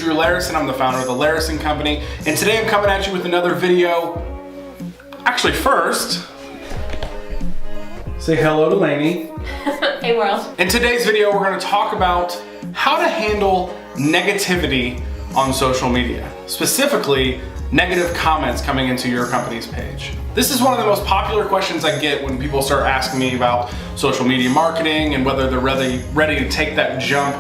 Drew Larison. I'm the founder of the Larison Company, and today I'm coming at you with another video. Actually, first, say hello to Lainey. Hey world. In today's video, we're going to talk about how to handle negativity on social media, specifically negative comments coming into your company's page. This is one of the most popular questions I get when people start asking me about social media marketing and whether they're ready to take that jump,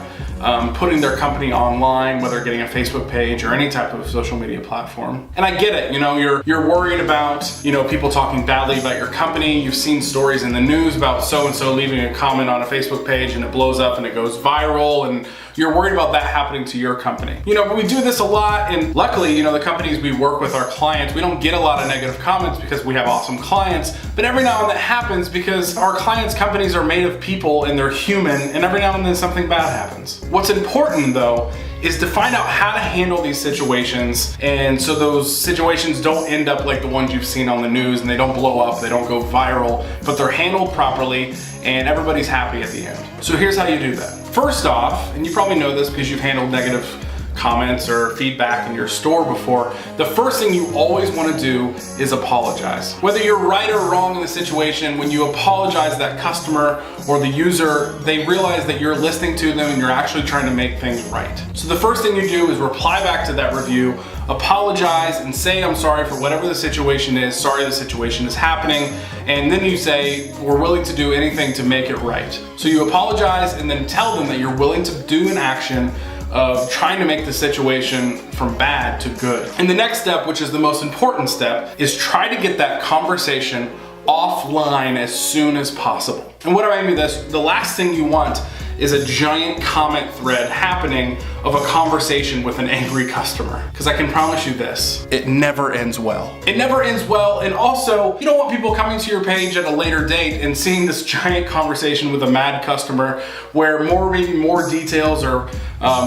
putting their company online, whether getting a Facebook page or any type of social media platform. And I get it, you're worried about, people talking badly about your company. You've seen stories in the news about so-and-so leaving a comment on a Facebook page and it blows up and it goes viral, and you're worried about that happening to your company. But we do this a lot, and luckily, the companies we work with, our clients, we don't get a lot of negative comments because we have awesome clients, but every now and then that happens because our clients' companies are made of people and they're human, and every now and then something bad happens. What's important though is to find out how to handle these situations, and so those situations don't end up like the ones you've seen on the news and they don't blow up, they don't go viral, but they're handled properly and everybody's happy at the end. So here's how you do that. First off, and you probably know this because you've handled negative comments or feedback in your store before, the first thing you always want to do is apologize. Whether you're right or wrong in the situation, when you apologize, that customer or the user, they realize that you're listening to them and you're actually trying to make things right. So the first thing you do is reply back to that review, apologize and say, I'm sorry for whatever the situation is, sorry the situation is happening, and then you say, we're willing to do anything to make it right. So you apologize and then tell them that you're willing to do an action of trying to make the situation from bad to good. And the next step, which is the most important step, is try to get that conversation offline as soon as possible. And what do I mean by this? The last thing you want is a giant comment thread happening of a conversation with an angry customer. Because I can promise you this, it never ends well. It never ends well, and also, you don't want people coming to your page at a later date and seeing this giant conversation with a mad customer where maybe more details are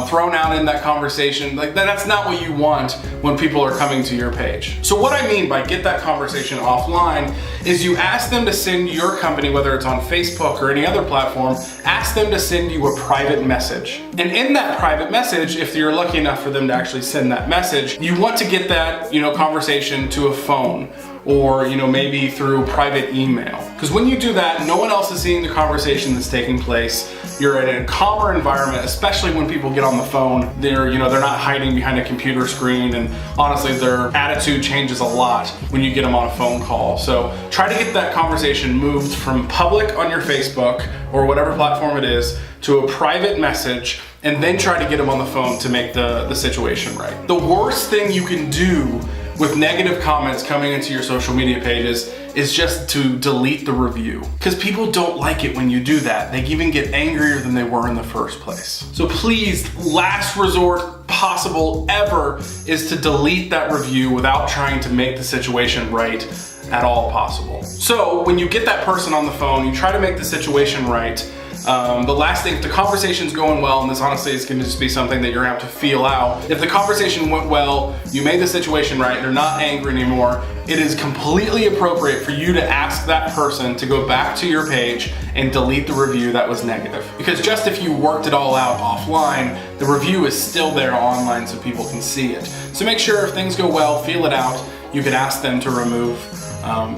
thrown out in that conversation. Like that's not what you want when people are coming to your page. So what I mean by get that conversation offline is you ask them to send your company, whether it's on Facebook or any other platform, ask them to send you a private message. And in that private message, if you're lucky enough for them to actually send that message, you want to get that, conversation to a phone or, maybe through private email. Because when you do that, no one else is seeing the conversation that's taking place. You're in a calmer environment, especially when people get on the phone. They're not hiding behind a computer screen, and honestly, their attitude changes a lot when you get them on a phone call. So try to get that conversation moved from public on your Facebook or whatever platform it is to a private message, and then try to get them on the phone to make the situation right. The worst thing you can do with negative comments coming into your social media pages is just to delete the review. Because people don't like it when you do that. They even get angrier than they were in the first place. So please, last resort possible ever is to delete that review without trying to make the situation right at all possible. So when you get that person on the phone, you try to make the situation right. The last thing, if the conversation's going well, and this honestly is going to just be something that you're going to have to feel out. If the conversation went well, you made the situation right, they're not angry anymore, it is completely appropriate for you to ask that person to go back to your page and delete the review that was negative. Because just if you worked it all out offline, the review is still there online so people can see it. So make sure if things go well, feel it out, you can ask them to remove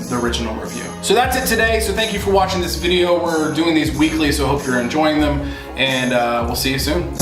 the original review. So that's it today. So thank you for watching this video. We're doing these weekly, so I hope you're enjoying them, and we'll see you soon.